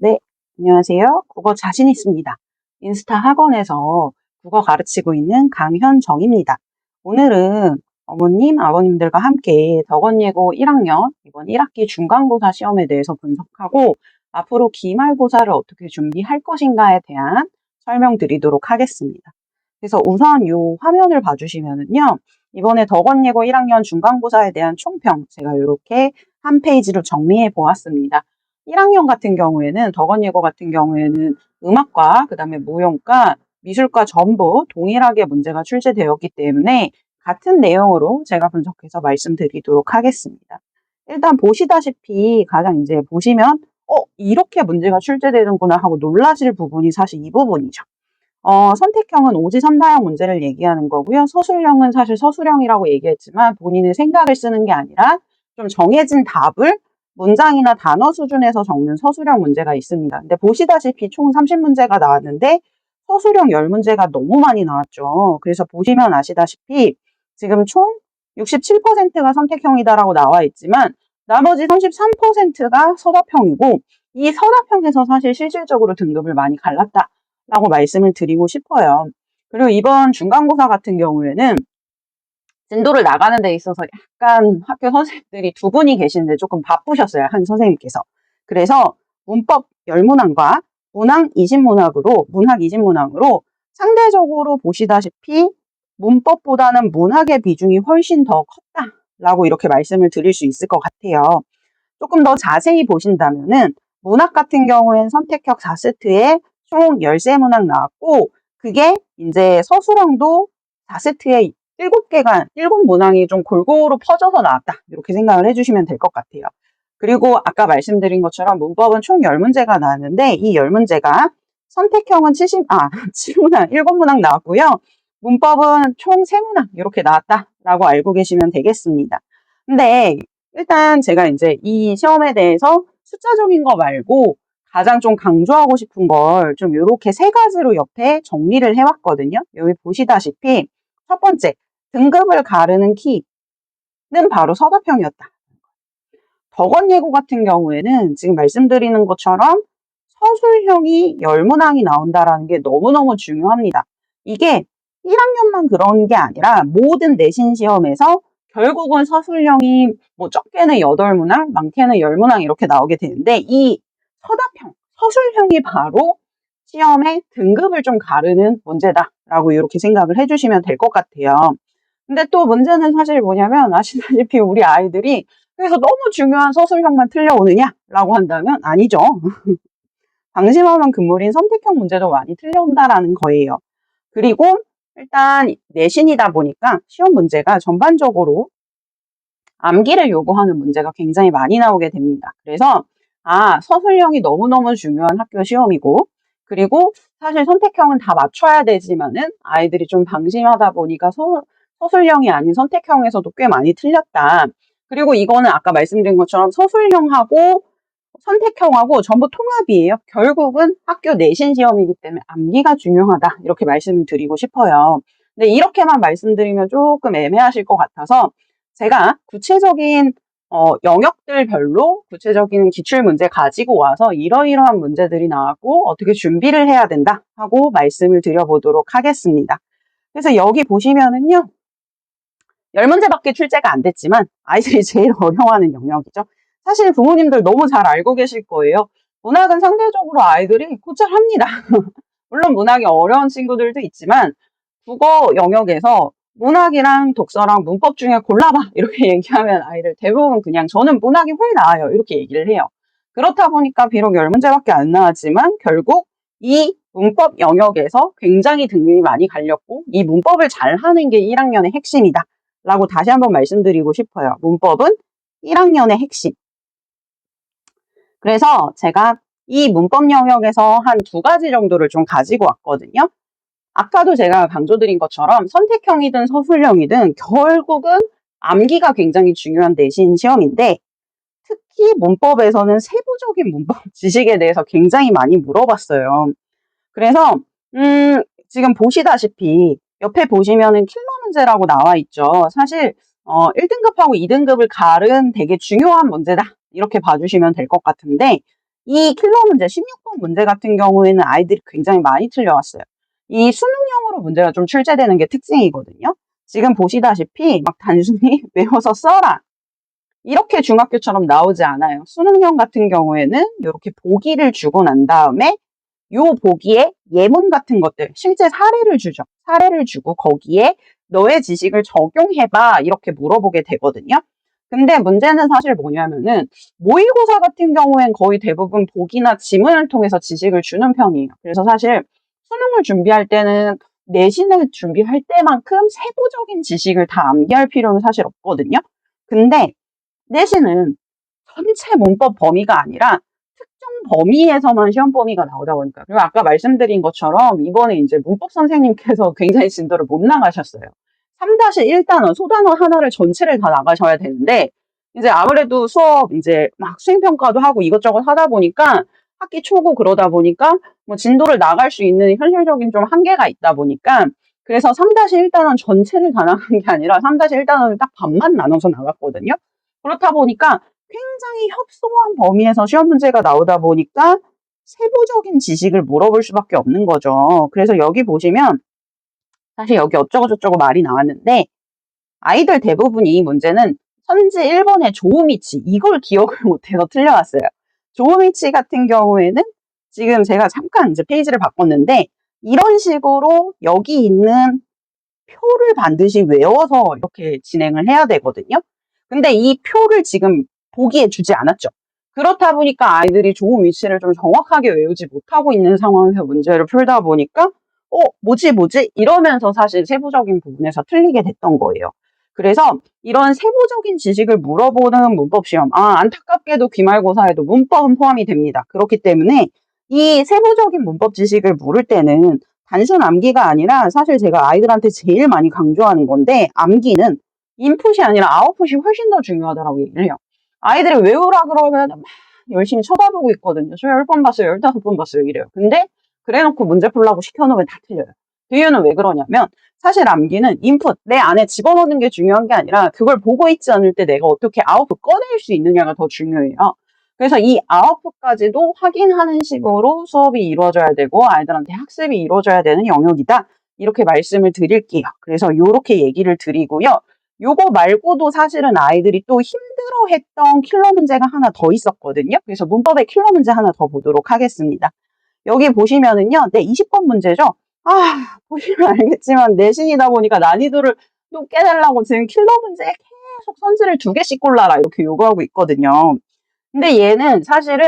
네, 안녕하세요. 국어 자신 있습니다. 인스타 학원에서 국어 가르치고 있는 강현정입니다. 오늘은 어머님, 아버님들과 함께 덕원예고 1학년 이번 1학기 중간고사 시험에 대해서 분석하고 앞으로 기말고사를 어떻게 준비할 것인가에 대한 설명드리도록 하겠습니다. 그래서 우선 이 화면을 봐주시면은요. 이번에 덕원예고 1학년 중간고사에 대한 총평 제가 이렇게 한 페이지로 정리해 보았습니다. 1학년 같은 경우에는 덕원예고 같은 경우에는 음악과 그다음에 무용과 미술과 전부 동일하게 문제가 출제되었기 때문에 같은 내용으로 제가 분석해서 말씀드리도록 하겠습니다. 일단 보시다시피 가장 이제 보시면 이렇게 문제가 출제되는구나 하고 놀라실 부분이 사실 이 부분이죠. 선택형은 오지선다형 문제를 얘기하는 거고요. 서술형은 사실 서술형이라고 얘기했지만 본인의 생각을 쓰는 게 아니라 좀 정해진 답을 문장이나 단어 수준에서 적는 서술형 문제가 있습니다. 근데 보시다시피 총 30문제가 나왔는데 서술형 10문제가 너무 많이 나왔죠. 그래서 보시면 아시다시피 지금 총 67%가 선택형이다라고 나와 있지만 나머지 33%가 서답형이고 이 서답형에서 사실 실질적으로 등급을 많이 갈랐다. 라고 말씀을 드리고 싶어요. 그리고 이번 중간고사 같은 경우에는 진도를 나가는 데 있어서 약간 학교 선생님들이 두 분이 계시는데 조금 바쁘셨어요. 한 선생님께서. 그래서 문법 10문항과 문항 20문항으로 상대적으로 보시다시피 문법보다는 문학의 비중이 훨씬 더 컸다라고 이렇게 말씀을 드릴 수 있을 것 같아요. 조금 더 자세히 보신다면은 문학 같은 경우엔 선택형 4세트에 총 13문항 나왔고 그게 이제 서술형도 4세트에 7문항이 좀 골고루 퍼져서 나왔다. 이렇게 생각을 해주시면 될 것 같아요. 그리고 아까 말씀드린 것처럼 문법은 총 10문제가 나왔는데 이 10문제가 선택형은 7문항, 7문항 나왔고요. 문법은 총 3문항 이렇게 나왔다라고 알고 계시면 되겠습니다. 근데 일단 제가 이제 이 시험에 대해서 숫자적인 거 말고 가장 좀 강조하고 싶은 걸 좀 이렇게 3가지로 옆에 정리를 해왔거든요. 여기 보시다시피 첫 번째, 등급을 가르는 키는 바로 서답형이었다. 덕원예고 같은 경우에는 지금 말씀드리는 것처럼 서술형이 10문항이 나온다라는 게 너무너무 중요합니다. 이게 1학년만 그런 게 아니라 모든 내신 시험에서 결국은 서술형이 뭐 적게는 8문항, 많게는 10문항 이렇게 나오게 되는데 이 서답형, 서술형이 바로 시험의 등급을 좀 가르는 문제다라고 이렇게 생각을 해주시면 될 것 같아요. 근데 또 문제는 사실 뭐냐면 아시다시피 우리 아이들이 그래서 너무 중요한 서술형만 틀려오느냐라고 한다면 아니죠. 방심하면 금물인 선택형 문제도 많이 틀려온다라는 거예요. 그리고 일단 내신이다 보니까 시험 문제가 전반적으로 암기를 요구하는 문제가 굉장히 많이 나오게 됩니다. 그래서 서술형이 너무너무 중요한 학교 시험이고 그리고 사실 선택형은 다 맞춰야 되지만은 아이들이 좀 방심하다 보니까 서술형이 아닌 선택형에서도 꽤 많이 틀렸다. 그리고 이거는 아까 말씀드린 것처럼 서술형하고 선택형하고 전부 통합이에요. 결국은 학교 내신 시험이기 때문에 암기가 중요하다. 이렇게 말씀을 드리고 싶어요. 근데 이렇게만 말씀드리면 조금 애매하실 것 같아서 제가 구체적인 영역들별로 구체적인 기출문제 가지고 와서 이러이러한 문제들이 나왔고 어떻게 준비를 해야 된다 하고 말씀을 드려보도록 하겠습니다. 그래서 여기 보시면은요. 10문제밖에 출제가 안 됐지만 아이들이 제일 어려워하는 영역이죠. 사실 부모님들 너무 잘 알고 계실 거예요. 문학은 상대적으로 아이들이 곧잘합니다. 물론 문학이 어려운 친구들도 있지만 국어 영역에서 문학이랑 독서랑 문법 중에 골라봐 이렇게 얘기하면 아이들 대부분 그냥 저는 문학이 훨 나아요 이렇게 얘기를 해요. 그렇다 보니까 비록 10문제밖에 안 나왔지만 결국 이 문법 영역에서 굉장히 등급이 많이 갈렸고 이 문법을 잘하는 게 1학년의 핵심이다 라고 다시 한번 말씀드리고 싶어요. 문법은 1학년의 핵심. 그래서 제가 이 문법 영역에서 한 2가지 정도를 좀 가지고 왔거든요. 아까도 제가 강조드린 것처럼 선택형이든 서술형이든 결국은 암기가 굉장히 중요한 내신 시험인데 특히 문법에서는 세부적인 문법 지식에 대해서 굉장히 많이 물어봤어요. 그래서 지금 보시다시피 옆에 보시면은 킬러 문제라고 나와 있죠. 사실 1등급하고 2등급을 가른 되게 중요한 문제다. 이렇게 봐주시면 될 것 같은데 이 킬러 문제, 16번 문제 같은 경우에는 아이들이 굉장히 많이 틀려왔어요. 이 수능형으로 문제가 좀 출제되는 게 특징이거든요. 지금 보시다시피 막 단순히 외워서 써라, 이렇게 중학교처럼 나오지 않아요. 수능형 같은 경우에는 이렇게 보기를 주고 난 다음에 요 보기에 예문 같은 것들, 실제 사례를 주죠. 사례를 주고 거기에 너의 지식을 적용해봐, 이렇게 물어보게 되거든요. 근데 문제는 사실 뭐냐면은 모의고사 같은 경우엔 거의 대부분 보기나 지문을 통해서 지식을 주는 편이에요. 그래서 사실 수능을 준비할 때는 내신을 준비할 때만큼 세부적인 지식을 다 암기할 필요는 사실 없거든요. 근데 내신은 전체 문법 범위가 아니라 특정 범위에서만 시험 범위가 나오다 보니까, 그리고 아까 말씀드린 것처럼 이번에 이제 문법 선생님께서 굉장히 진도를 못 나가셨어요. 3-1단원, 소단원 하나를 전체를 다 나가셔야 되는데, 이제 아무래도 수업 이제 막 수행평가도 하고 이것저것 하다 보니까 학기 초고 그러다 보니까 뭐 진도를 나갈 수 있는 현실적인 좀 한계가 있다 보니까, 그래서 3-1단원 전체를 다 나간 게 아니라 3-1단원을 딱 반만 나눠서 나갔거든요. 그렇다 보니까 굉장히 협소한 범위에서 시험 문제가 나오다 보니까 세부적인 지식을 물어볼 수밖에 없는 거죠. 그래서 여기 보시면 사실 여기 어쩌고저쩌고 말이 나왔는데, 아이들 대부분이 이 문제는 선지 1번의 조우미치, 이걸 기억을 못해서 틀려왔어요. 조우미치 같은 경우에는 지금 제가 잠깐 이제 페이지를 바꿨는데, 이런 식으로 여기 있는 표를 반드시 외워서 이렇게 진행을 해야 되거든요. 근데 이 표를 지금 보기에 주지 않았죠. 그렇다 보니까 아이들이 좋은 위치를 좀 정확하게 외우지 못하고 있는 상황에서 문제를 풀다 보니까 뭐지 이러면서 사실 세부적인 부분에서 틀리게 됐던 거예요. 그래서 이런 세부적인 지식을 물어보는 문법시험, 안타깝게도 기말고사에도 문법은 포함이 됩니다. 그렇기 때문에 이 세부적인 문법 지식을 물을 때는 단순 암기가 아니라, 사실 제가 아이들한테 제일 많이 강조하는 건데, 암기는 인풋이 아니라 아웃풋이 훨씬 더 중요하다고 얘기를 해요. 아이들이 외우라 그러면 막 열심히 쳐다보고 있거든요. 저 10번 봤어요, 15번 봤어요 이래요. 근데 그래놓고 문제 풀라고 시켜놓으면 다 틀려요. 그 이유는 왜 그러냐면, 사실 암기는 인풋, 내 안에 집어넣는 게 중요한 게 아니라 그걸 보고 있지 않을 때 내가 어떻게 아웃풋 꺼낼 수 있느냐가 더 중요해요. 그래서 이 아웃풋까지도 확인하는 식으로 수업이 이루어져야 되고 아이들한테 학습이 이루어져야 되는 영역이다, 이렇게 말씀을 드릴게요. 그래서 이렇게 얘기를 드리고요. 요거 말고도 사실은 아이들이 또 힘들어했던 킬러 문제가 하나 더 있었거든요. 그래서 문법의 킬러 문제 하나 더 보도록 하겠습니다. 여기 보시면은요, 네, 20번 문제죠. 보시면 알겠지만 내신이다 보니까 난이도를 높게 달라고 지금 킬러 문제에 계속 선지를 2개씩 골라라 이렇게 요구하고 있거든요. 근데 얘는 사실은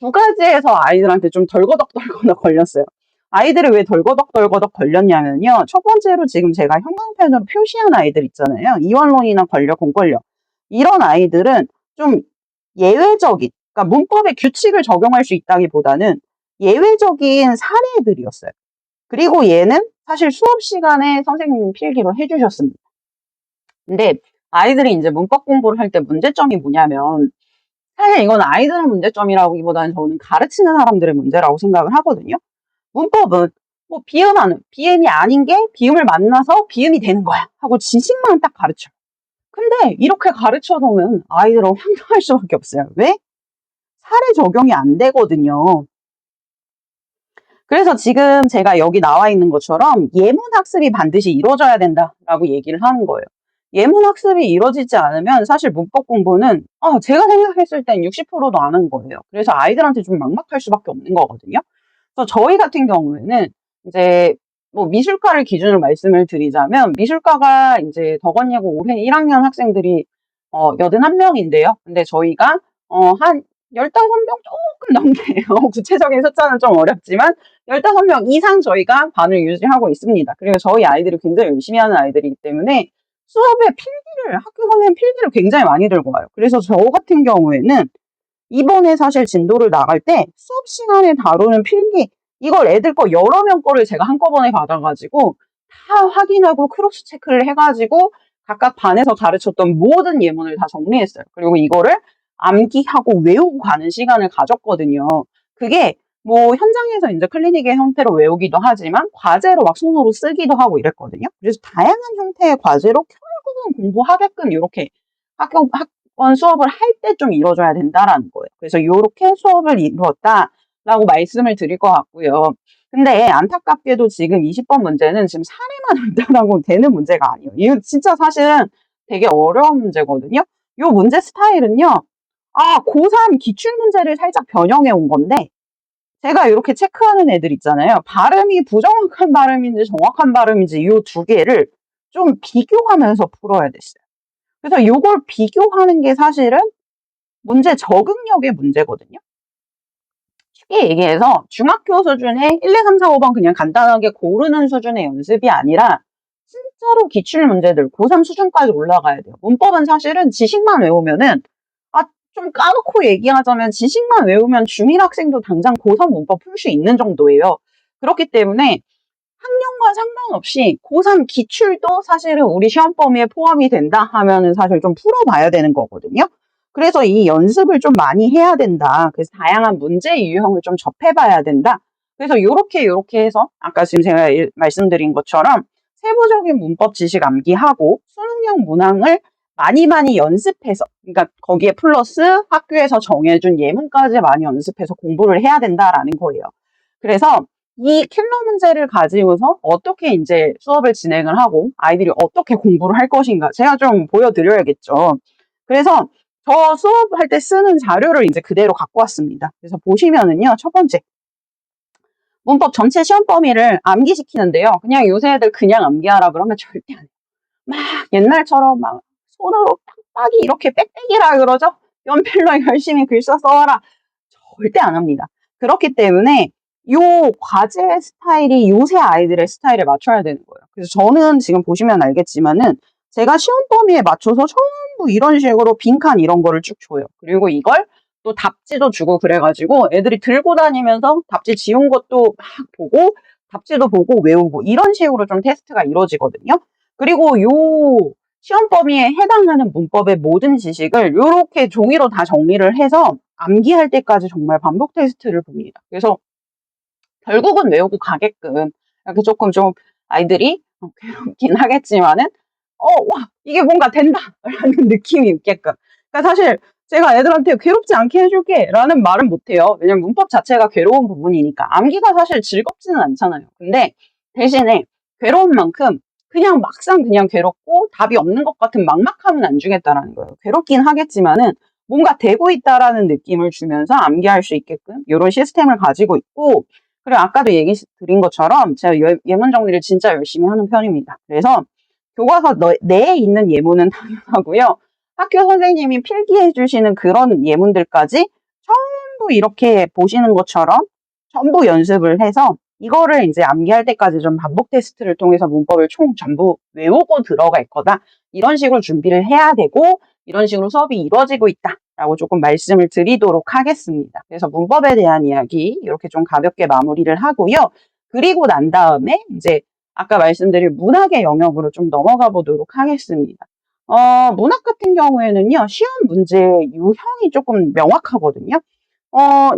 2가지에서 아이들한테 좀 덜거덕 걸렸어요. 아이들이 왜 덜거덕 걸렸냐면요. 첫 번째로 지금 제가 형광펜으로 표시한 아이들 있잖아요. 이원론이나 권력, 공권력. 이런 아이들은 좀 예외적인, 그러니까 문법의 규칙을 적용할 수 있다기보다는 예외적인 사례들이었어요. 그리고 얘는 사실 수업 시간에 선생님이 필기로 해주셨습니다. 근데 아이들이 이제 문법 공부를 할 때 문제점이 뭐냐면, 사실 이건 아이들의 문제점이라기보다는 저는 가르치는 사람들의 문제라고 생각을 하거든요. 문법은 뭐 비음이 아닌 게 비음을 만나서 비음이 되는 거야 하고 지식만 딱 가르쳐요. 근데 이렇게 가르쳐 놓으면 아이들은 황당할 수밖에 없어요. 왜? 사례 적용이 안 되거든요. 그래서 지금 제가 여기 나와 있는 것처럼 예문 학습이 반드시 이루어져야 된다라고 얘기를 하는 거예요. 예문 학습이 이루어지지 않으면 사실 문법 공부는 제가 생각했을 땐 60%도 안 한 거예요. 그래서 아이들한테 좀 막막할 수밖에 없는 거거든요. 그래서 저희 같은 경우에는 이제 뭐 미술과를 기준으로 말씀을 드리자면, 미술과가 이제 덕원예고 올해 1학년 학생들이 81명인데요. 근데 저희가 한 15명 조금 넘게요. 구체적인 숫자는 좀 어렵지만 15명 이상 저희가 반을 유지하고 있습니다. 그리고 저희 아이들이 굉장히 열심히 하는 아이들이기 때문에 수업에 학교 선생님 필기를 굉장히 많이 들고 와요. 그래서 저 같은 경우에는 이번에 사실 진도를 나갈 때 수업 시간에 다루는 필기, 이걸 애들 거 여러 명 거를 제가 한꺼번에 받아가지고 다 확인하고 크로스 체크를 해가지고 각각 반에서 가르쳤던 모든 예문을 다 정리했어요. 그리고 이거를 암기하고 외우고 가는 시간을 가졌거든요. 그게 뭐 현장에서 이제 클리닉의 형태로 외우기도 하지만 과제로 막 손으로 쓰기도 하고 이랬거든요. 그래서 다양한 형태의 과제로 결국은 공부하게끔 이렇게 무조건 수업을 할 때 좀 이루어져야 된다라는 거예요. 그래서 요렇게 수업을 이루었다라고 말씀을 드릴 것 같고요. 근데 안타깝게도 지금 20번 문제는 지금 사례만 한다라고 되는 문제가 아니에요. 이거 진짜 사실은 되게 어려운 문제거든요. 요 문제 스타일은요. 고3 기출 문제를 살짝 변형해 온 건데 제가 이렇게 체크하는 애들 있잖아요. 발음이 부정확한 발음인지 정확한 발음인지 요 두 개를 좀 비교하면서 풀어야 됐어요. 그래서 요걸 비교하는 게 사실은 문제 적응력의 문제거든요. 쉽게 얘기해서 중학교 수준의 1, 2, 3, 4, 5번 그냥 간단하게 고르는 수준의 연습이 아니라 진짜로 기출 문제들 고3 수준까지 올라가야 돼요. 문법은 사실은 지식만 외우면은 좀 까놓고 얘기하자면 지식만 외우면 중1 학생도 당장 고3 문법 풀 수 있는 정도예요. 그렇기 때문에 학년과 상관없이 고3 기출도 사실은 우리 시험 범위에 포함이 된다 하면은 사실 좀 풀어봐야 되는 거거든요. 그래서 이 연습을 좀 많이 해야 된다. 그래서 다양한 문제 유형을 좀 접해봐야 된다. 그래서 요렇게 해서 아까 지금 제가 말씀드린 것처럼 세부적인 문법 지식 암기하고 수능형 문항을 많이 연습해서, 그러니까 거기에 플러스 학교에서 정해준 예문까지 많이 연습해서 공부를 해야 된다라는 거예요. 그래서 이 킬러 문제를 가지고서 어떻게 이제 수업을 진행을 하고 아이들이 어떻게 공부를 할 것인가 제가 좀 보여드려야겠죠. 그래서 저 수업할 때 쓰는 자료를 이제 그대로 갖고 왔습니다. 그래서 보시면은요, 첫 번째. 문법 전체 시험 범위를 암기시키는데요. 그냥 요새 애들 그냥 암기하라 그러면 절대 안 해요. 막 옛날처럼 막 손으로 빡빡이 이렇게 빽빽이라 그러죠? 연필로 열심히 글써 써와라. 절대 안 합니다. 그렇기 때문에 요 과제 스타일이 요새 아이들의 스타일에 맞춰야 되는 거예요. 그래서 저는 지금 보시면 알겠지만은 제가 시험 범위에 맞춰서 전부 이런 식으로 빈칸 이런 거를 쭉 줘요. 그리고 이걸 또 답지도 주고 그래가지고 애들이 들고 다니면서 답지 지운 것도 막 보고 답지도 보고 외우고 이런 식으로 좀 테스트가 이루어지거든요. 그리고 요 시험 범위에 해당하는 문법의 모든 지식을 이렇게 종이로 다 정리를 해서 암기할 때까지 정말 반복 테스트를 봅니다. 그래서 결국은 외우고 가게끔 이렇게 조금 좀 아이들이 괴롭긴 하겠지만은 와 이게 뭔가 된다라는 느낌이 있게끔. 그러니까 사실 제가 애들한테 괴롭지 않게 해줄게 라는 말은 못해요. 왜냐면 문법 자체가 괴로운 부분이니까. 암기가 사실 즐겁지는 않잖아요. 근데 대신에 괴로운 만큼 그냥 막상 그냥 괴롭고 답이 없는 것 같은 막막함은 안 주겠다라는 거예요. 괴롭긴 하겠지만은 뭔가 되고 있다라는 느낌을 주면서 암기할 수 있게끔 이런 시스템을 가지고 있고, 그리고 아까도 얘기 드린 것처럼 제가 예문 정리를 진짜 열심히 하는 편입니다. 그래서 교과서 내에 있는 예문은 당연하고요. 학교 선생님이 필기해 주시는 그런 예문들까지 전부 이렇게 보시는 것처럼 전부 연습을 해서 이거를 이제 암기할 때까지 좀 반복 테스트를 통해서 문법을 총 전부 외우고 들어갈 거다. 이런 식으로 준비를 해야 되고 이런 식으로 수업이 이루어지고 있다라고 조금 말씀을 드리도록 하겠습니다. 그래서 문법에 대한 이야기 이렇게 좀 가볍게 마무리를 하고요. 그리고 난 다음에 이제 아까 말씀드린 문학의 영역으로 좀 넘어가 보도록 하겠습니다. 문학 같은 경우에는요, 시험 문제 유형이 조금 명확하거든요.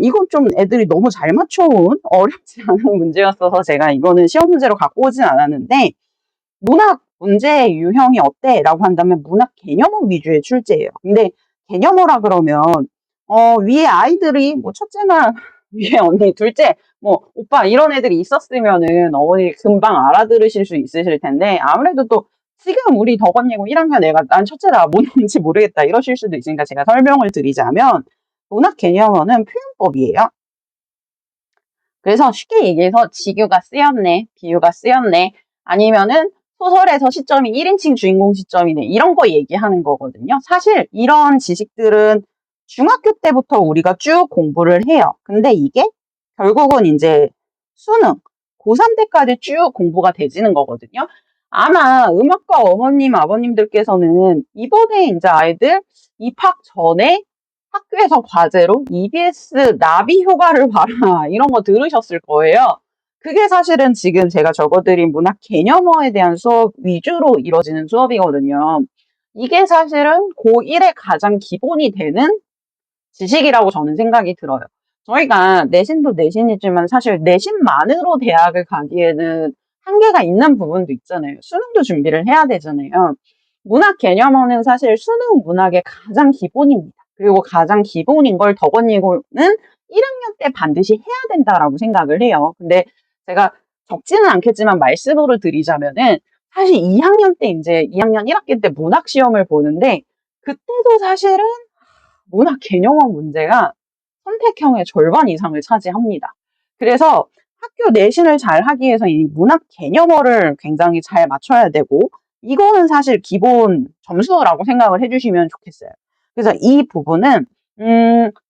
이건 좀 애들이 너무 잘 맞춰온 어렵지 않은 문제였어서 제가 이거는 시험 문제로 갖고 오진 않았는데, 문학 문제 유형이 어때? 라고 한다면 문학 개념어 위주의 출제예요. 근데 개념어라 그러면, 위에 아이들이 뭐 첫째나 위에 언니, 둘째, 뭐 오빠 이런 애들이 있었으면은 어머니 금방 알아들으실 수 있으실 텐데 아무래도 또 지금 우리 덕언니고 1학년 애가 난 첫째다 뭔지 모르겠다 이러실 수도 있으니까 제가 설명을 드리자면 문학 개념어는 표현법이에요. 그래서 쉽게 얘기해서 지규가 쓰였네, 비유가 쓰였네, 아니면은 소설에서 시점이 1인칭 주인공 시점이네 이런 거 얘기하는 거거든요. 사실 이런 지식들은 중학교 때부터 우리가 쭉 공부를 해요. 근데 이게 결국은 이제 수능, 고3 때까지 쭉 공부가 되지는 거거든요. 아마 음악과 어머님, 아버님들께서는 이번에 이제 아이들 입학 전에 학교에서 과제로 EBS 나비 효과를 봐라 이런 거 들으셨을 거예요. 그게 사실은 지금 제가 적어드린 문학 개념어에 대한 수업 위주로 이루어지는 수업이거든요. 이게 사실은 고1의 가장 기본이 되는 지식이라고 저는 생각이 들어요. 저희가 내신도 내신이지만 사실 내신만으로 대학을 가기에는 한계가 있는 부분도 있잖아요. 수능도 준비를 해야 되잖아요. 문학 개념어는 사실 수능 문학의 가장 기본입니다. 그리고 가장 기본인 걸 덕원예고는 1학년 때 반드시 해야 된다라고 생각을 해요. 근데 제가 적지는 않겠지만 말씀으로 드리자면은 사실 2학년 때 이제 2학년 1학기 때 문학 시험을 보는데 그때도 사실은 문학 개념어 문제가 선택형의 절반 이상을 차지합니다. 그래서 학교 내신을 잘 하기 위해서 이 문학 개념어를 굉장히 잘 맞춰야 되고 이거는 사실 기본 점수라고 생각을 해주시면 좋겠어요. 그래서 이 부분은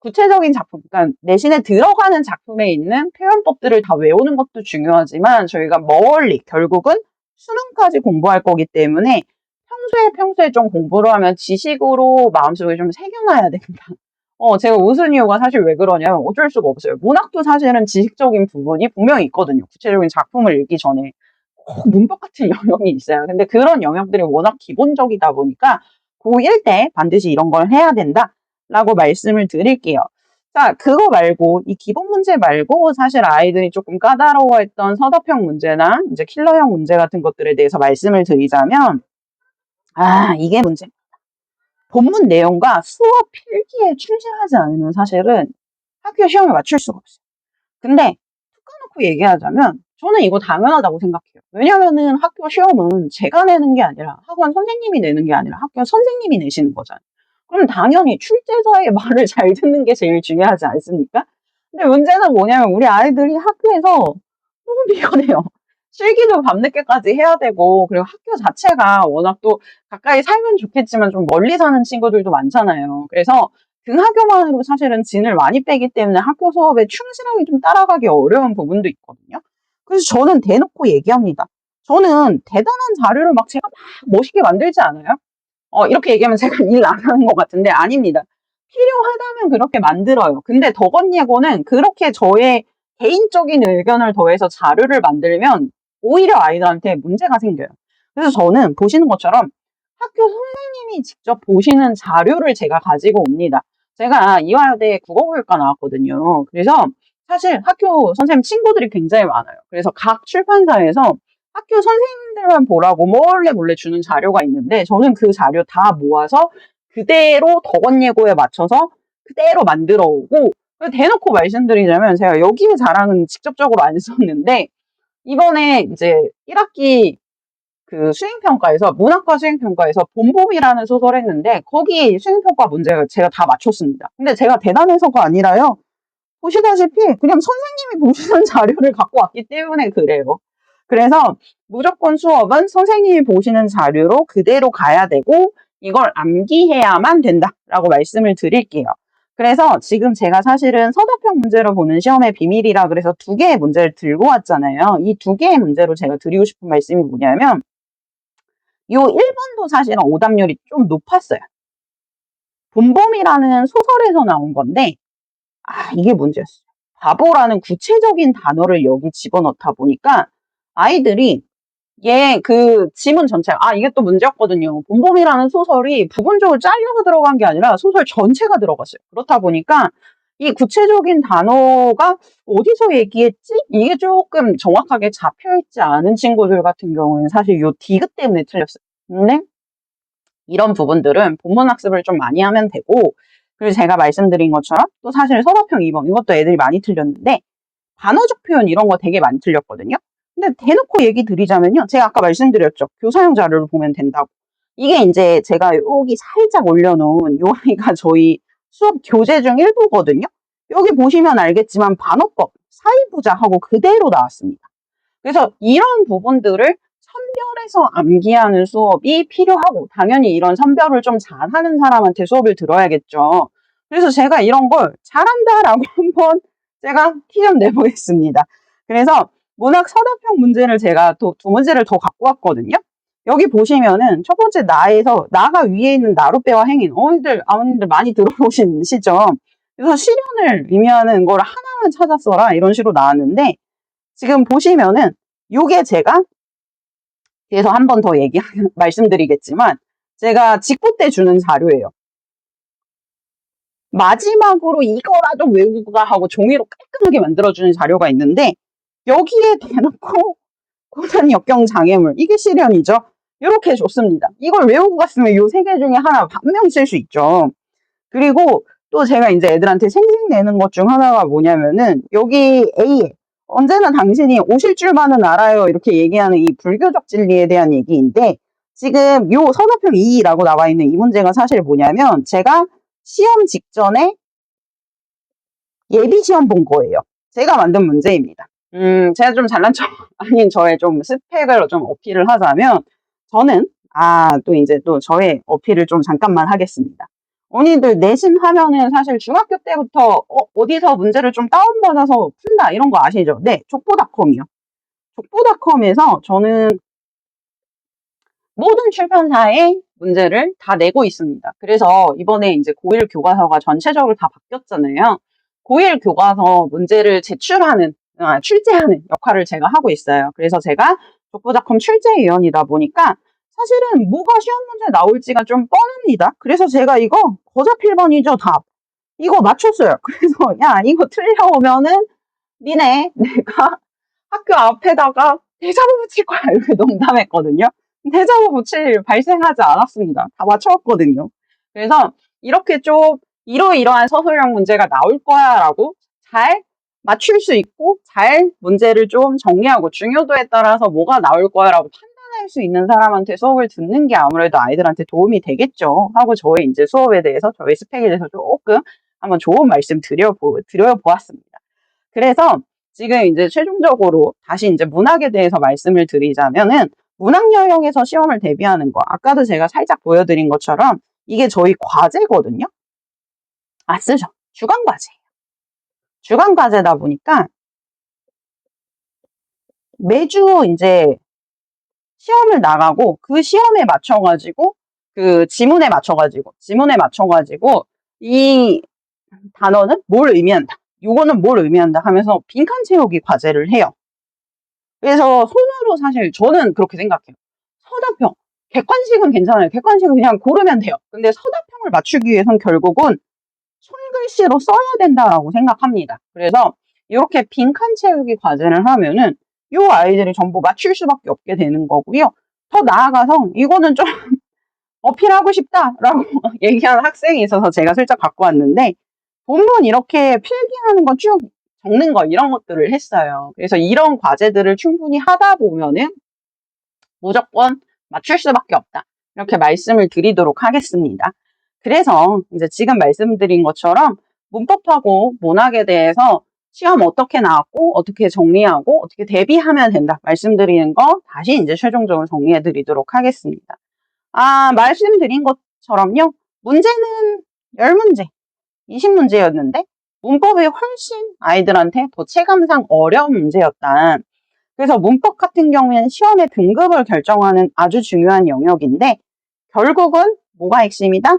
구체적인 작품, 그러니까 내신에 들어가는 작품에 있는 표현법들을 다 외우는 것도 중요하지만 저희가 멀리 결국은 수능까지 공부할 거기 때문에 평소에 좀 공부를 하면 지식으로 마음속에 좀 새겨놔야 된다. 제가 웃은 이유가 사실 왜 그러냐면 어쩔 수가 없어요. 문학도 사실은 지식적인 부분이 분명히 있거든요. 구체적인 작품을 읽기 전에 꼭 문법 같은 영역이 있어요. 근데 그런 영역들이 워낙 기본적이다 보니까 고1 때 반드시 이런 걸 해야 된다라고 말씀을 드릴게요. 자, 그거 말고 이 기본 문제 말고 사실 아이들이 조금 까다로워했던 서답형 문제나 이제 킬러형 문제 같은 것들에 대해서 말씀을 드리자면 이게 문제. 본문 내용과 수업 필기에 충실하지 않으면 사실은 학교 시험에 맞출 수가 없어요. 근데 툭 까놓고 얘기하자면 저는 이거 당연하다고 생각해요. 왜냐면은 학교 시험은 제가 내는 게 아니라 학원 선생님이 내는 게 아니라 학교 선생님이 내시는 거잖아요. 그럼 당연히 출제자의 말을 잘 듣는 게 제일 중요하지 않습니까? 근데 문제는 뭐냐면 우리 아이들이 학교에서 너무 피곤해요. 실기도 밤늦게까지 해야 되고 그리고 학교 자체가 워낙 또 가까이 살면 좋겠지만 좀 멀리 사는 친구들도 많잖아요. 그래서 등하교만으로 사실은 진을 많이 빼기 때문에 학교 수업에 충실하게 좀 따라가기 어려운 부분도 있거든요. 그래서 저는 대놓고 얘기합니다. 저는 대단한 자료를 막 제가 막 멋있게 만들지 않아요. 이렇게 얘기하면 제가 일 안 하는 것 같은데 아닙니다. 필요하다면 그렇게 만들어요. 근데 덕원예고는 그렇게 저의 개인적인 의견을 더해서 자료를 만들면 오히려 아이들한테 문제가 생겨요. 그래서 저는 보시는 것처럼 학교 선생님이 직접 보시는 자료를 제가 가지고 옵니다. 제가 이화여대 국어교육과 나왔거든요. 그래서 사실 학교 선생님 친구들이 굉장히 많아요. 그래서 각 출판사에서 학교 선생님들만 보라고 몰래 주는 자료가 있는데 저는 그 자료 다 모아서 그대로 덕원예고에 맞춰서 그대로 만들어 오고 대놓고 말씀드리자면 제가 여기에 자랑은 직접적으로 안 썼는데 이번에 이제 1학기 그 수행평가에서 문학과 수행평가에서 봄봄이라는 소설 했는데 거기 수행평가 문제를 제가 다 맞췄습니다. 근데 제가 대단해서가 아니라요. 보시다시피 그냥 선생님이 보시는 자료를 갖고 왔기 때문에 그래요. 그래서 무조건 수업은 선생님이 보시는 자료로 그대로 가야 되고 이걸 암기해야만 된다라고 말씀을 드릴게요. 그래서 지금 제가 사실은 서답형 문제로 보는 시험의 비밀이라 그래서 2개의 문제를 들고 왔잖아요. 이 2개의 문제로 제가 드리고 싶은 말씀이 뭐냐면 요 1번도 사실은 오답률이 좀 높았어요. 봄봄이라는 소설에서 나온 건데 이게 문제였어요. 바보라는 구체적인 단어를 여기 집어넣다 보니까 아이들이 그 지문 전체가 이게 또 문제였거든요. 봄봄이라는 소설이 부분적으로 잘려서 들어간 게 아니라 소설 전체가 들어갔어요. 그렇다 보니까 이 구체적인 단어가 어디서 얘기했지? 이게 조금 정확하게 잡혀있지 않은 친구들 같은 경우에는 사실 요 디귿 때문에 틀렸어요. 근데 이런 부분들은 본문 학습을 좀 많이 하면 되고 그리고 제가 말씀드린 것처럼 또 사실 서답형 2번 이것도 애들이 많이 틀렸는데 단어적 표현 이런 거 되게 많이 틀렸거든요. 근데 대놓고 얘기 드리자면요. 제가 아까 말씀드렸죠. 교사용 자료를 보면 된다고. 이게 이제 제가 여기 살짝 올려놓은 요 아이가 저희 수업 교재 중 일부거든요. 여기 보시면 알겠지만 반어법, 사이부자하고 그대로 나왔습니다. 그래서 이런 부분들을 선별해서 암기하는 수업이 필요하고 당연히 이런 선별을 좀 잘하는 사람한테 수업을 들어야겠죠. 그래서 제가 이런 걸 잘한다라고 한번 제가 티 좀 내보겠습니다. 그래서 문학 서답형 문제를 제가 두 문제를 더 갖고 왔거든요. 여기 보시면은 첫 번째 나에서 나가 위에 있는 나룻배와 행인 아버님들 많이 들어보시죠. 그래서 실현을 의미하는 걸 하나만 찾아 써라 이런 식으로 나왔는데 지금 보시면은 요게 제가 뒤에서 한 번 더 말씀드리겠지만 제가 직부 때 주는 자료예요. 마지막으로 이거라도 외우고 가 하고 종이로 깔끔하게 만들어주는 자료가 있는데 여기에 대놓고 고난 역경 장애물 이게 실현이죠. 이렇게 줬습니다. 이걸 외우고 갔으면 이 세 개 중에 하나 반명 쓸 수 있죠. 그리고 또 제가 이제 애들한테 생색내는 것 중 하나가 뭐냐면은 여기 A에 언제나 당신이 오실 줄만은 알아요 이렇게 얘기하는 이 불교적 진리에 대한 얘기인데 지금 요 서사평 2라고 나와 있는 이 문제가 사실 뭐냐면 제가 시험 직전에 예비 시험 본 거예요. 제가 만든 문제입니다. 제가 좀 잘난 척 아닌 저의 좀 스펙을 좀 어필을 하자면 저는 또 이제 또 저의 어필을 좀 잠깐만 하겠습니다. 언니들 내신 하면은 사실 중학교 때부터 어디서 문제를 좀 다운받아서 푼다 이런 거 아시죠? 네, 족보닷컴이요. 족보닷컴에서 저는 모든 출판사의 문제를 다 내고 있습니다. 그래서 이번에 이제 고1 교과서가 전체적으로 다 바뀌었잖아요. 고1 교과서 문제를 출제하는 역할을 제가 하고 있어요. 그래서 제가 족보닷컴 출제위원이다 보니까 사실은 뭐가 시험 문제 나올지가 좀 뻔합니다. 그래서 제가 이거 거자필번이죠, 답. 이거 맞췄어요. 그래서 야, 이거 틀려오면은 니네 내가 학교 앞에다가 대자보 붙일 거야 이렇게 농담했거든요. 대자보 붙일 일 발생하지 않았습니다. 다 맞춰왔거든요. 그래서 이렇게 좀 이러이러한 서술형 문제가 나올 거야 라고 잘 맞출 수 있고 잘 문제를 좀 정리하고 중요도에 따라서 뭐가 나올 거야 라고 판단할 수 있는 사람한테 수업을 듣는 게 아무래도 아이들한테 도움이 되겠죠 하고 저의 이제 수업에 대해서 저의 스펙에 대해서 조금 한번 좋은 말씀 드려보았습니다. 그래서 지금 이제 최종적으로 다시 이제 문학에 대해서 말씀을 드리자면은 문학 영역에서 시험을 대비하는 거 아까도 제가 살짝 보여드린 것처럼 이게 저희 과제거든요. 쓰죠. 주간 과제예요. 주간 과제다 보니까 매주 이제 시험을 나가고 그 시험에 맞춰가지고 그 지문에 맞춰가지고 이 단어는 뭘 의미한다. 요거는 뭘 의미한다 하면서 빈칸 채우기 과제를 해요. 그래서 손으로 사실 저는 그렇게 생각해요. 서다평. 객관식은 괜찮아요. 객관식은 그냥 고르면 돼요. 근데 서다평을 맞추기 위해선 결국은 손글씨로 써야 된다라고 생각합니다. 그래서 이렇게 빈칸 채우기 과제를 하면은 이 아이들이 전부 맞출 수밖에 없게 되는 거고요. 더 나아가서 이거는 좀 어필하고 싶다라고 얘기하는 학생이 있어서 제가 슬쩍 갖고 왔는데 본문 이렇게 필기하는 거 쭉 적는 거 이런 것들을 했어요. 그래서 이런 과제들을 충분히 하다 보면은 무조건 맞출 수밖에 없다. 이렇게 말씀을 드리도록 하겠습니다. 그래서 이제 지금 말씀드린 것처럼 문법하고 문학에 대해서 시험 어떻게 나왔고 어떻게 정리하고 어떻게 대비하면 된다 말씀드리는 거 다시 이제 최종적으로 정리해 드리도록 하겠습니다. 말씀드린 것처럼요. 문제는 10문제, 20문제였는데 문법이 훨씬 아이들한테 더 체감상 어려운 문제였다. 그래서 문법 같은 경우에는 시험의 등급을 결정하는 아주 중요한 영역인데 결국은 뭐가 핵심이다?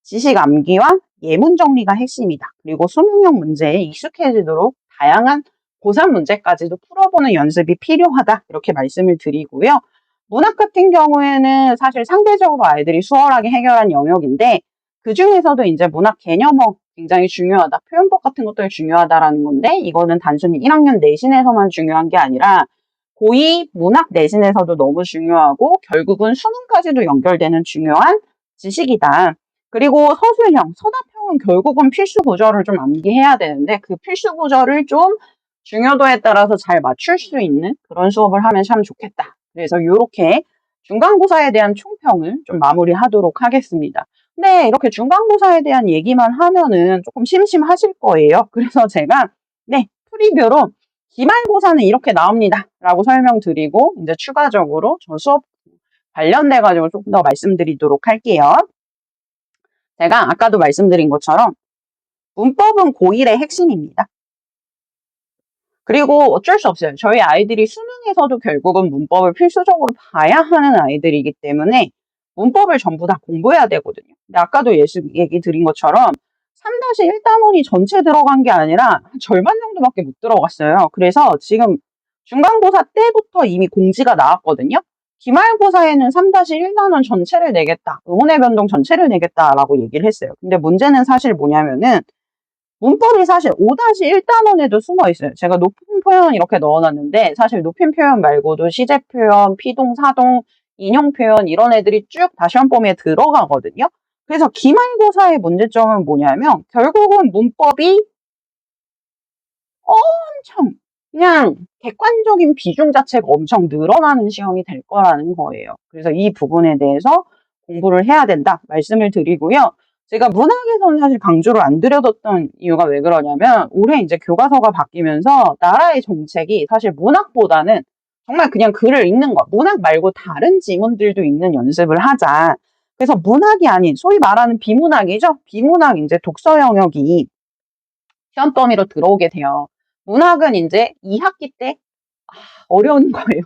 지식 암기와 예문 정리가 핵심이다. 그리고 수능형 문제에 익숙해지도록 다양한 고3 문제까지도 풀어보는 연습이 필요하다. 이렇게 말씀을 드리고요. 문학 같은 경우에는 사실 상대적으로 아이들이 수월하게 해결한 영역인데 그 중에서도 이제 문학 개념어 굉장히 중요하다. 표현법 같은 것들이 중요하다라는 건데 이거는 단순히 1학년 내신에서만 중요한 게 아니라 고2 문학 내신에서도 너무 중요하고 결국은 수능까지도 연결되는 중요한 지식이다. 그리고 서술형, 서답형은 결국은 필수 구절을 좀 암기해야 되는데 그 필수 구절을 좀 중요도에 따라서 잘 맞출 수 있는 그런 수업을 하면 참 좋겠다. 그래서 이렇게 중간고사에 대한 총평을 좀 마무리하도록 하겠습니다. 근데 이렇게 중간고사에 대한 얘기만 하면은 조금 심심하실 거예요. 그래서 제가 프리뷰로 기말고사는 이렇게 나옵니다. 라고 설명드리고 이제 추가적으로 저 수업 관련돼 가지고 조금 더 말씀드리도록 할게요. 제가 아까도 말씀드린 것처럼 문법은 고1의 핵심입니다. 그리고 어쩔 수 없어요. 저희 아이들이 수능에서도 결국은 문법을 필수적으로 봐야 하는 아이들이기 때문에 문법을 전부 다 공부해야 되거든요. 근데 아까도 얘기 드린 것처럼 3-1단원이 전체 들어간 게 아니라 절반 정도밖에 못 들어갔어요. 그래서 지금 중간고사 때부터 이미 공지가 나왔거든요. 기말고사에는 3-1단원 전체를 내겠다. 응원의 변동 전체를 내겠다라고 얘기를 했어요. 근데 문제는 사실 뭐냐면은 문법이 사실 5-1단원에도 숨어 있어요. 제가 높임 표현 이렇게 넣어놨는데 사실 높임 표현 말고도 시제 표현, 피동, 사동 인용 표현 이런 애들이 쭉 다 시험 범위에 들어가거든요. 그래서 기말고사의 문제점은 뭐냐면 결국은 문법이 엄청 그냥 객관적인 비중 자체가 엄청 늘어나는 시험이 될 거라는 거예요. 그래서 이 부분에 대해서 공부를 해야 된다 말씀을 드리고요. 제가 문학에서는 사실 강조를 안 드려뒀던 이유가 왜 그러냐면 올해 이제 교과서가 바뀌면서 나라의 정책이 사실 문학보다는 정말 그냥 글을 읽는 것, 문학 말고 다른 지문들도 읽는 연습을 하자. 그래서 문학이 아닌 소위 말하는 비문학이죠. 비문학 이제 독서 영역이 시험 범위로 들어오게 돼요. 문학은 이제 2학기 때 어려운 거예요.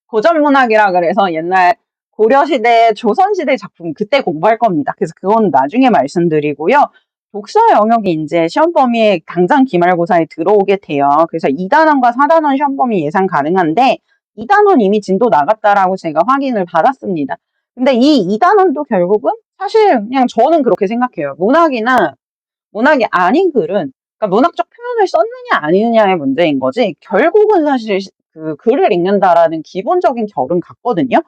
고전 문학이라 그래서 옛날 고려시대, 조선시대 작품 그때 공부할 겁니다. 그래서 그건 나중에 말씀드리고요. 독서 영역이 이제 시험 범위에 당장 기말고사에 들어오게 돼요. 그래서 2단원과 4단원 시험 범위 예상 가능한데 2단원 이미 진도 나갔다라고 제가 확인을 받았습니다. 근데 이 2단원도 결국은 사실 그냥 저는 그렇게 생각해요. 문학이 아닌 글은 그러니까 문학적 표현을 썼느냐 아니느냐의 문제인 거지 결국은 사실 그 글을 읽는다라는 기본적인 결은 같거든요.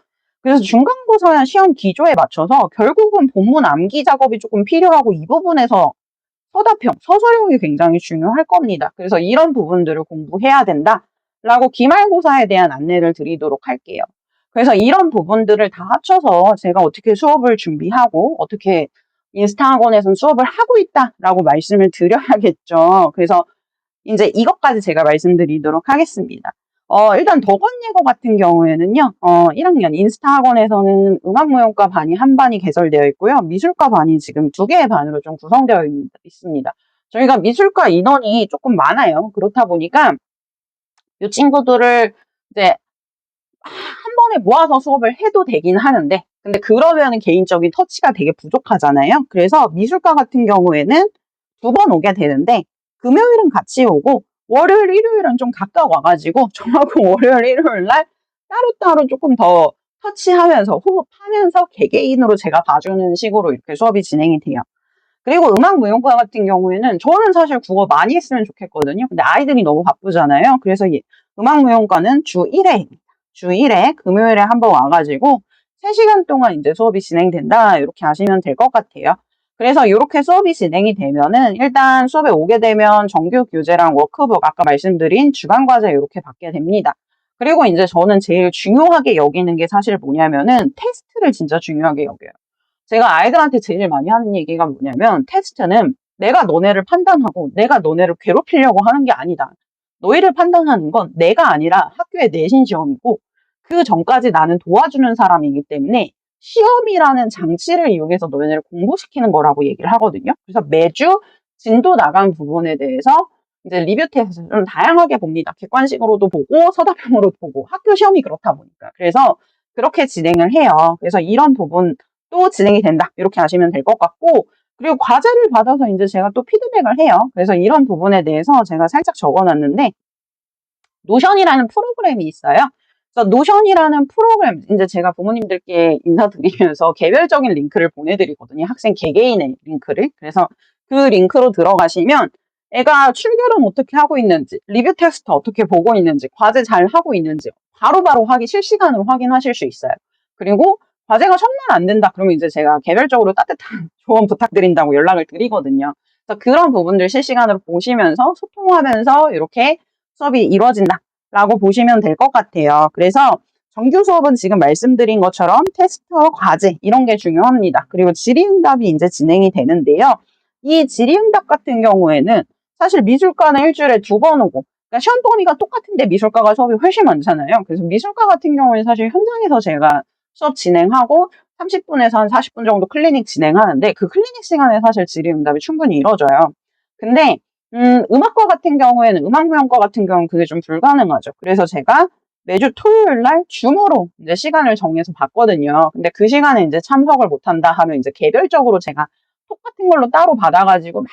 그래서 중간고사 시험 기조에 맞춰서 결국은 본문 암기 작업이 조금 필요하고 이 부분에서 서다평, 서술형이 굉장히 중요할 겁니다. 그래서 이런 부분들을 공부해야 된다라고 기말고사에 대한 안내를 드리도록 할게요. 그래서 이런 부분들을 다 합쳐서 제가 어떻게 수업을 준비하고 어떻게 인스타학원에서는 수업을 하고 있다라고 말씀을 드려야겠죠. 그래서 이제 이것까지 제가 말씀드리도록 하겠습니다. 일단 덕원예고 같은 경우에는요, 1학년 인스타학원에서는 음악무용과 반이 한 반이 개설되어 있고요. 미술과 반이 지금 2개의 반으로 좀 구성되어 있습니다. 저희가 미술과 인원이 조금 많아요. 그렇다 보니까 이 친구들을 이제 한 번에 모아서 수업을 해도 되긴 하는데, 근데 그러면은 개인적인 터치가 되게 부족하잖아요. 그래서 미술과 같은 경우에는 2번 오게 되는데, 금요일은 같이 오고, 월요일, 일요일은 좀 각각 와가지고, 저하고 월요일, 일요일 날 따로따로 조금 더 터치하면서, 호흡하면서 개개인으로 제가 봐주는 식으로 이렇게 수업이 진행이 돼요. 그리고 음악무용과 같은 경우에는 저는 사실 국어 많이 했으면 좋겠거든요. 근데 아이들이 너무 바쁘잖아요. 그래서 음악무용과는 주 1회 금요일에 한번 와가지고 3시간 동안 이제 수업이 진행된다. 이렇게 아시면 될 것 같아요. 그래서 이렇게 수업이 진행이 되면은 일단 수업에 오게 되면 정규 교재랑 워크북 아까 말씀드린 주간과제 이렇게 받게 됩니다. 그리고 이제 저는 제일 중요하게 여기는 게 사실 뭐냐면은 테스트를 진짜 중요하게 여겨요. 제가 아이들한테 제일 많이 하는 얘기가 뭐냐면 테스트는 내가 너네를 판단하고 내가 너네를 괴롭히려고 하는 게 아니다. 너희를 판단하는 건 내가 아니라 학교의 내신 시험이고 그 전까지 나는 도와주는 사람이기 때문에 시험이라는 장치를 이용해서 너네를 공부시키는 거라고 얘기를 하거든요. 그래서 매주 진도 나간 부분에 대해서 이제 리뷰 테스트를 좀 다양하게 봅니다. 객관식으로도 보고 서답형으로도 보고 학교 시험이 그렇다 보니까. 그래서 그렇게 진행을 해요. 그래서 이런 부분 또 진행이 된다. 이렇게 아시면 될 것 같고, 그리고 과제를 받아서 이제 제가 또 피드백을 해요. 그래서 이런 부분에 대해서 제가 살짝 적어놨는데, 노션이라는 프로그램이 있어요. 그래서 노션이라는 프로그램, 이제 제가 부모님들께 인사드리면서 개별적인 링크를 보내드리거든요. 학생 개개인의 링크를. 그래서 그 링크로 들어가시면 애가 출결은 어떻게 하고 있는지, 리뷰 테스트 어떻게 보고 있는지, 과제 잘 하고 있는지 바로바로 실시간으로 확인하실 수 있어요. 그리고 과제가 정말 안 된다. 그러면 이제 제가 개별적으로 따뜻한 조언 부탁드린다고 연락을 드리거든요. 그래서 그런 부분들 실시간으로 보시면서 소통하면서 이렇게 수업이 이루어진다라고 보시면 될 것 같아요. 그래서 정규 수업은 지금 말씀드린 것처럼 테스트와 과제 이런 게 중요합니다. 그리고 질의응답이 이제 진행이 되는데요. 이 질의응답 같은 경우에는 사실 미술과는 일주일에 2번 오고 그러니까 시험 범위가 똑같은데 미술과가 수업이 훨씬 많잖아요. 그래서 미술과 같은 경우에는 사실 현장에서 제가 수업 진행하고 30분에서 한 40분 정도 클리닉 진행하는데 그 클리닉 시간에 사실 질의응답이 충분히 이루어져요. 근데 음악과 같은 경우에는 음악무용과 같은 경우는 그게 좀 불가능하죠. 그래서 제가 매주 토요일 날 줌으로 이제 시간을 정해서 받거든요. 근데 그 시간에 이제 참석을 못한다 하면 이제 개별적으로 제가 똑같은 걸로 따로 받아가지고 막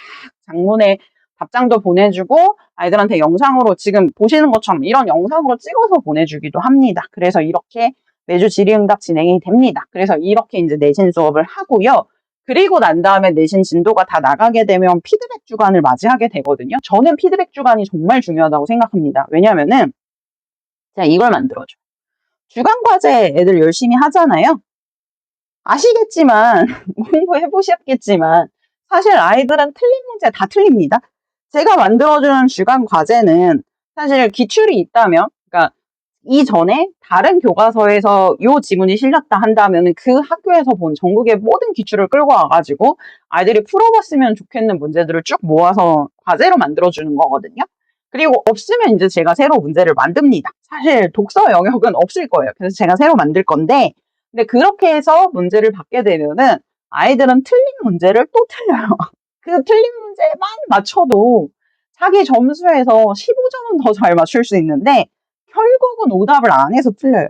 장문에 답장도 보내주고 아이들한테 영상으로 지금 보시는 것처럼 이런 영상으로 찍어서 보내주기도 합니다. 그래서 이렇게 매주 질의응답 진행이 됩니다. 그래서 이렇게 이제 내신 수업을 하고요. 그리고 난 다음에 내신 진도가 다 나가게 되면 피드백 주간을 맞이하게 되거든요. 저는 피드백 주간이 정말 중요하다고 생각합니다. 왜냐면은 제가 이걸 만들어줘요. 주간과제 애들 열심히 하잖아요. 아시겠지만 공부해보셨겠지만 사실 아이들은 틀린 문제 다 틀립니다. 제가 만들어주는 주간과제는 사실 기출이 있다면, 그러니까 이전에 다른 교과서에서 요 지문이 실렸다 한다면 그 학교에서 본 전국의 모든 기출을 끌고 와가지고 아이들이 풀어봤으면 좋겠는 문제들을 쭉 모아서 과제로 만들어주는 거거든요. 그리고 없으면 이제 제가 새로 문제를 만듭니다. 사실 독서 영역은 없을 거예요. 그래서 제가 새로 만들 건데, 근데 그렇게 해서 문제를 받게 되면은 아이들은 틀린 문제를 또 틀려요. 그 틀린 문제만 맞춰도 자기 점수에서 15점은 더 잘 맞출 수 있는데 결국은 오답을 안 해서 틀려요.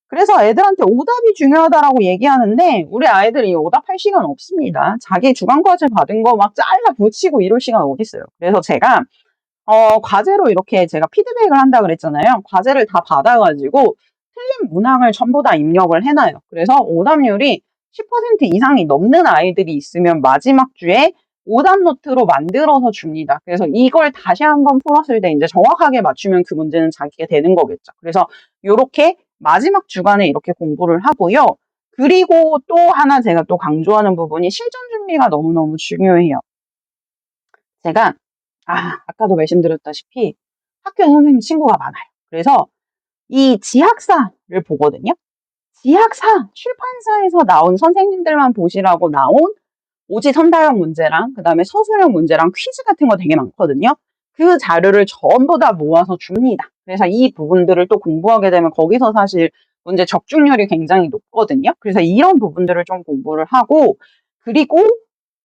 그래서 애들한테 오답이 중요하다라고 얘기하는데 우리 아이들이 오답할 시간 없습니다. 자기 주간과제 받은 거 막 잘라 붙이고 이럴 시간 어디 있어요. 그래서 제가 과제로 이렇게 제가 피드백을 한다 그랬잖아요. 과제를 다 받아가지고 틀린 문항을 전부 다 입력을 해놔요. 그래서 오답률이 10% 이상이 넘는 아이들이 있으면 마지막 주에 오답 노트로 만들어서 줍니다. 그래서 이걸 다시 한번 풀었을 때 이제 정확하게 맞추면 그 문제는 자기가 되는 거겠죠. 그래서 이렇게 마지막 주간에 이렇게 공부를 하고요. 그리고 또 하나 제가 또 강조하는 부분이 실전 준비가 너무너무 중요해요. 제가 아까도 말씀드렸다시피 학교 선생님 친구가 많아요. 그래서 이 지학사를 보거든요. 지학사 출판사에서 나온 선생님들만 보시라고 나온 오지 선다형 문제랑 그다음에 서술형 문제랑 퀴즈 같은 거 되게 많거든요. 그 자료를 전부 다 모아서 줍니다. 그래서 이 부분들을 또 공부하게 되면 거기서 사실 문제 적중률이 굉장히 높거든요. 그래서 이런 부분들을 좀 공부를 하고, 그리고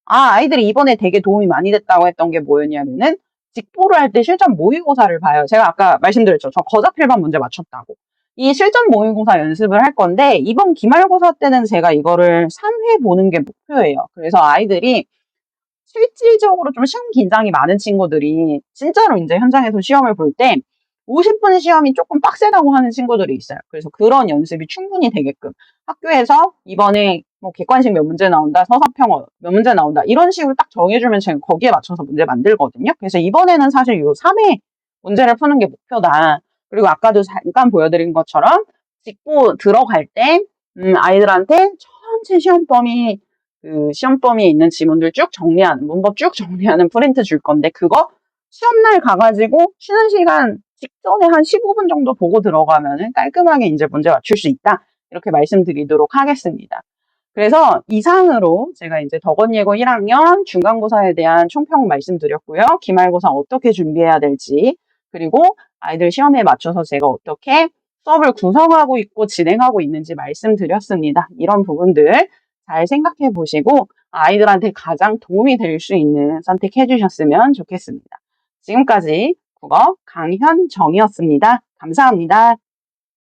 아이들이 이번에 되게 도움이 많이 됐다고 했던 게 뭐였냐면은 직보를 할 때 실전 모의고사를 봐요. 제가 아까 말씀드렸죠. 저 거자필반 문제 맞췄다고. 이 실전 모의고사 연습을 할 건데 이번 기말고사 때는 제가 이거를 3회 보는 게 목표예요. 그래서 아이들이 실질적으로 좀 시험 긴장이 많은 친구들이 진짜로 이제 현장에서 시험을 볼 때 50분 시험이 조금 빡세다고 하는 친구들이 있어요. 그래서 그런 연습이 충분히 되게끔 학교에서 이번에 뭐 객관식 몇 문제 나온다, 서사평어 몇 문제 나온다 이런 식으로 딱 정해주면 제가 거기에 맞춰서 문제 만들거든요. 그래서 이번에는 사실 요 3회 문제를 푸는 게 목표다. 그리고 아까도 잠깐 보여드린 것처럼 직보 들어갈 때 아이들한테 전체 시험 범위에 있는 지문들 쭉 정리하는, 문법 쭉 정리하는 프린트 줄 건데, 그거 시험날 가가지고 쉬는 시간 직전에 한 15분 정도 보고 들어가면은 깔끔하게 이제 문제 맞출 수 있다. 이렇게 말씀드리도록 하겠습니다. 그래서 이상으로 제가 이제 덕원예고 1학년 중간고사에 대한 총평 말씀드렸고요. 기말고사 어떻게 준비해야 될지, 그리고 아이들 시험에 맞춰서 제가 어떻게 수업을 구성하고 있고 진행하고 있는지 말씀드렸습니다. 이런 부분들 잘 생각해 보시고 아이들한테 가장 도움이 될 수 있는 선택해 주셨으면 좋겠습니다. 지금까지 국어 강현정이었습니다. 감사합니다.